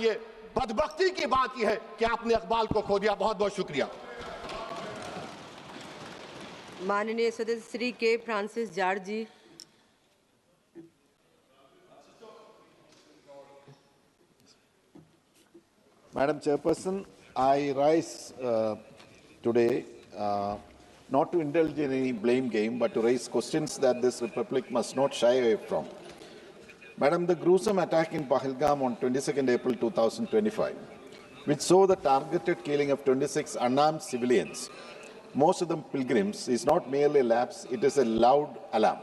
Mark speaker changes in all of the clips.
Speaker 1: ये बदबख्ती की बात यह है कि आपने इकबाल को खो दिया। बहुत बहुत शुक्रिया।
Speaker 2: माननीय सदस्य Shri K Francis George ji.
Speaker 3: Madam Chairperson, I rise today not to indulge in any blame game, but to raise questions that this Republic must not shy away from. Madam, the gruesome attack in Pahalgam on 22nd April 2025, which saw the targeted killing of 26 unarmed civilians, most of them pilgrims, is not merely a lapse, it is a loud alarm.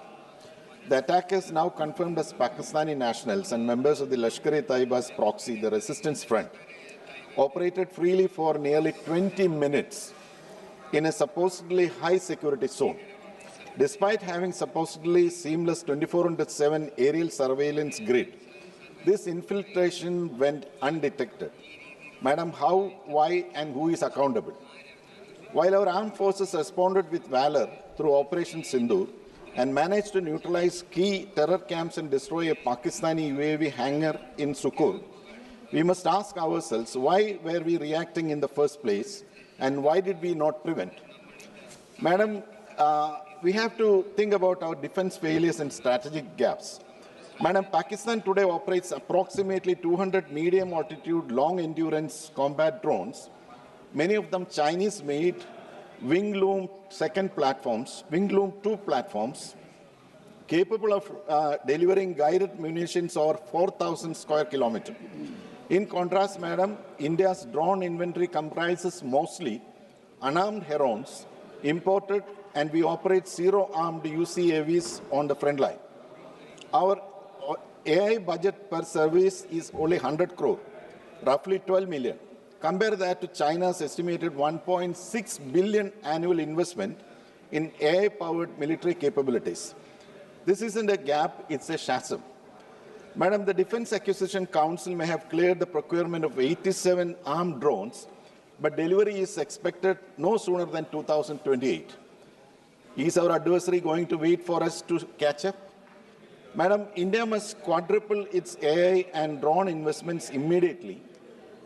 Speaker 3: The attackers, now confirmed as Pakistani nationals and members of the Lashkar-e-Taiba's proxy, the Resistance Front, operated freely for nearly 20 minutes in a supposedly high-security zone. Despite having supposedly seamless 24/7 aerial surveillance grid, this infiltration went undetected. Madam, how, why, and who is accountable? While our armed forces responded with valor through Operation Sindoor and managed to neutralize key terror camps and destroy a Pakistani UAV hangar in Sukkur, we must ask ourselves, why were we reacting in the first place, and why did we not prevent? Madam, we have to think about our defense failures and strategic gaps. Madam, Pakistan today operates approximately 200 medium-altitude, long-endurance combat drones, many of them Chinese-made, Wingloom Wingloom 2 platforms, capable of delivering guided munitions over 4,000 square kilometers. In contrast, Madam, India's drone inventory comprises mostly unarmed Herons, imported, and we operate zero-armed UCAVs on the front line. Our AI budget per service is only 100 crore, roughly 12 million. Compare that to China's estimated 1.6 billion annual investment in AI-powered military capabilities. This isn't a gap, it's a chasm. Madam, the Defense Acquisition Council may have cleared the procurement of 87 armed drones, but delivery is expected no sooner than 2028. Is our adversary going to wait for us to catch up? Madam, India must quadruple its AI and drone investments immediately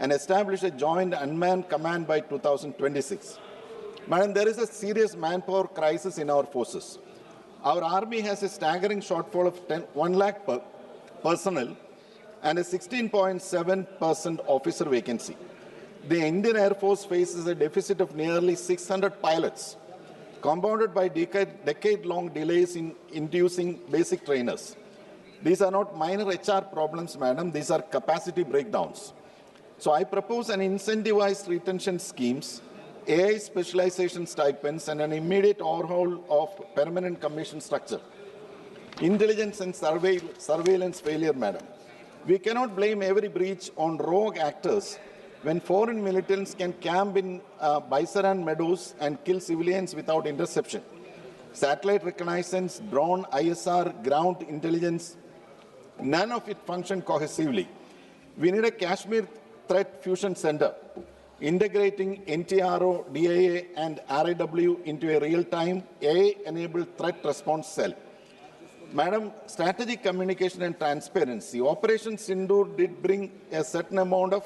Speaker 3: and establish a joint unmanned command by 2026. Madam, there is a serious manpower crisis in our forces. Our army has a staggering shortfall of 1 lakh personnel and a 16.7% officer vacancy. The Indian Air Force faces a deficit of nearly 600 pilots, compounded by decade-long delays in inducing basic trainers. These are not minor HR problems, Madam. These are capacity breakdowns. So I propose an incentivized retention schemes, AI specialization stipends, and an immediate overhaul of permanent commission structure. Intelligence and surveillance failure, Madam. We cannot blame every breach on rogue actors when foreign militants can camp in Baisaran meadows and kill civilians without interception. Satellite reconnaissance, drone, ISR, ground intelligence, none of it function cohesively. We need a Kashmir Threat Fusion Center, integrating NTRO, DIA, and RAW into a real-time AI-enabled threat response cell. Madam, strategic communication and transparency. Operation Sindoor did bring a certain amount of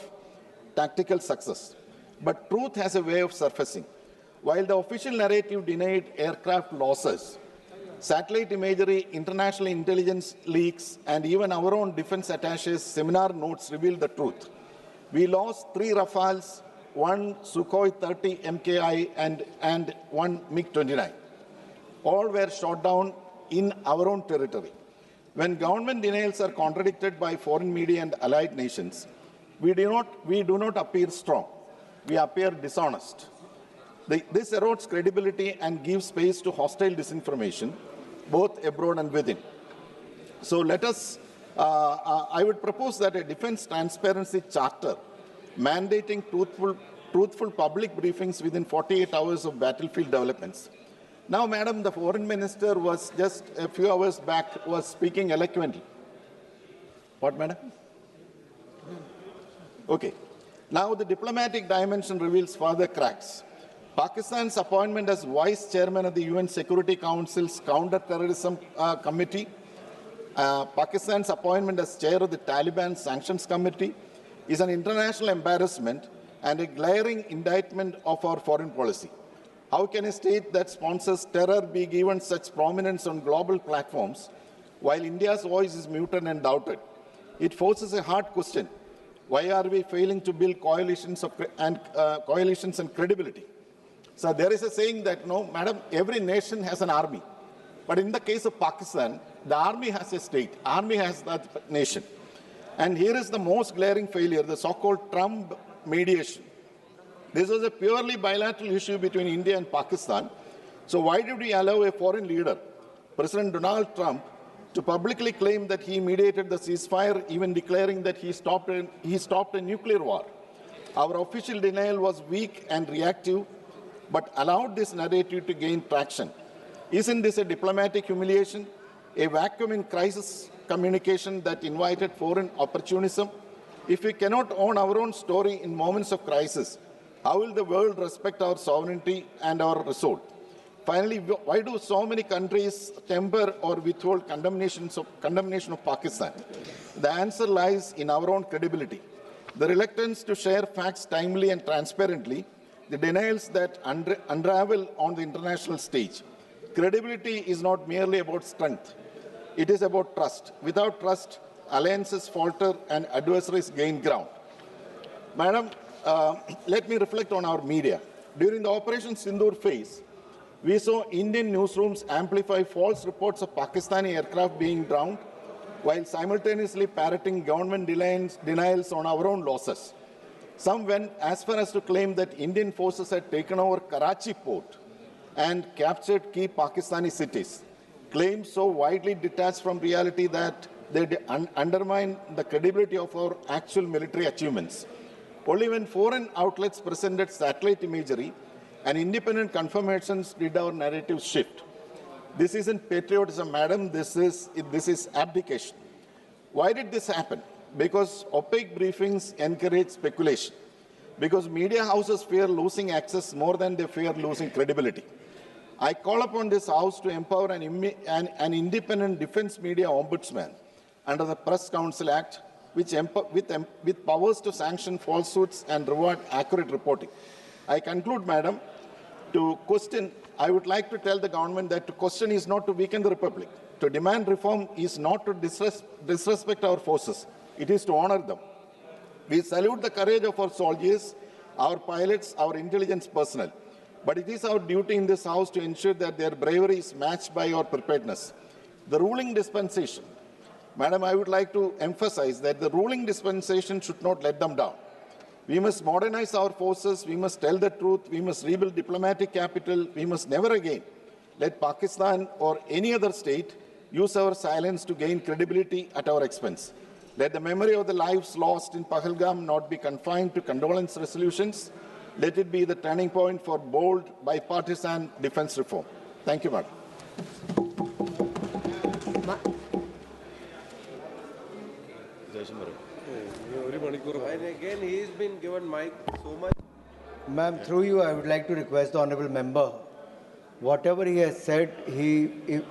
Speaker 3: tactical success, but truth has a way of surfacing. While the official narrative denied aircraft losses, satellite imagery, international intelligence leaks, and even our own defense attachés' seminar notes revealed the truth. We lost 3 Rafales, 1 Sukhoi 30 MKI, and 1 MiG-29. All were shot down in our own territory. When government denials are contradicted by foreign media and allied nations, we do not appear strong. We appear dishonest. This erodes credibility and gives space to hostile disinformation, both abroad and within. So let us, I would propose that a defense transparency charter mandating truthful public briefings within 48 hours of battlefield developments. Now, Madam, the Foreign Minister was just a few hours back was speaking eloquently. What, Madam? Okay. Now, the diplomatic dimension reveals further cracks. Pakistan's appointment as Vice Chairman of the UN Security Council's Counter-Terrorism Committee, Pakistan's appointment as Chair of the Taliban Sanctions Committee, is an international embarrassment and a glaring indictment of our foreign policy. How can a state that sponsors terror be given such prominence on global platforms while India's voice is muted and doubted? It forces a hard question. Why are we failing to build coalitions and credibility? So there is a saying that, no, madam, every nation has an army. But in the case of Pakistan, the army has a state, army has that nation. And here is the most glaring failure, the so-called Trump mediation. This was a purely bilateral issue between India and Pakistan. So why did we allow a foreign leader, President Donald Trump, to publicly claim that he mediated the ceasefire, even declaring that he stopped a nuclear war? Our official denial was weak and reactive, but allowed this narrative to gain traction. Isn't this a diplomatic humiliation, a vacuum in crisis communication that invited foreign opportunism? If we cannot own our own story in moments of crisis, how will the world respect our sovereignty and our resolve? Finally, why do so many countries temper or withhold condemnation of Pakistan? The answer lies in our own credibility. The reluctance to share facts timely and transparently, the denials that unravel on the international stage. Credibility is not merely about strength. It is about trust. Without trust, alliances falter and adversaries gain ground. Madam, let me reflect on our media. During the Operation Sindoor phase, we saw Indian newsrooms amplify false reports of Pakistani aircraft being drowned while simultaneously parroting government denials on our own losses. Some went as far as to claim that Indian forces had taken over Karachi port and captured key Pakistani cities, claims so widely detached from reality that they undermine the credibility of our actual military achievements. Only when foreign outlets presented satellite imagery and independent confirmations did our narrative shift. This isn't patriotism, madam, this is abdication. Why did this happen? Because opaque briefings encourage speculation. Because media houses fear losing access more than they fear losing credibility. I call upon this House to empower an independent defense media ombudsman under the Press Council Act, with powers to sanction falsehoods and reward accurate reporting. I conclude, madam, I would like to tell the government that to question is not to weaken the Republic. To demand reform is not to disrespect our forces. It is to honor them. We salute the courage of our soldiers, our pilots, our intelligence personnel. But it is our duty in this House to ensure that their bravery is matched by our preparedness. The ruling dispensation, madam, I would like to emphasize that the ruling dispensation should not let them down. We must modernize our forces, we must tell the truth, we must rebuild diplomatic capital, we must never again let Pakistan or any other state use our silence to gain credibility at our expense. Let the memory of the lives lost in Pahalgam not be confined to condolence resolutions. Let it be the turning point for bold, bipartisan defense reform. Thank you, madam.
Speaker 4: And again, he has been given mic so much.
Speaker 5: Ma'am, through you, I would like to request the honourable member, whatever he has said, he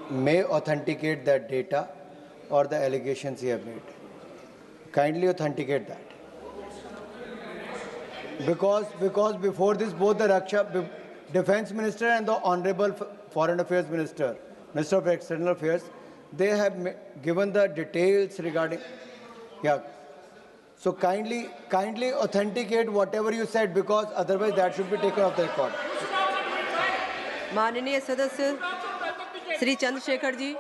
Speaker 5: may authenticate that data or the allegations he has made. Kindly authenticate that. Because before this, both the Defence Minister and the Honourable Foreign Affairs Minister, Minister of External Affairs, they have given the details regarding, yeah. So kindly authenticate whatever you said, because otherwise that should be taken off the record.
Speaker 2: माननीय सदस्य श्री चंद्रशेखर जी।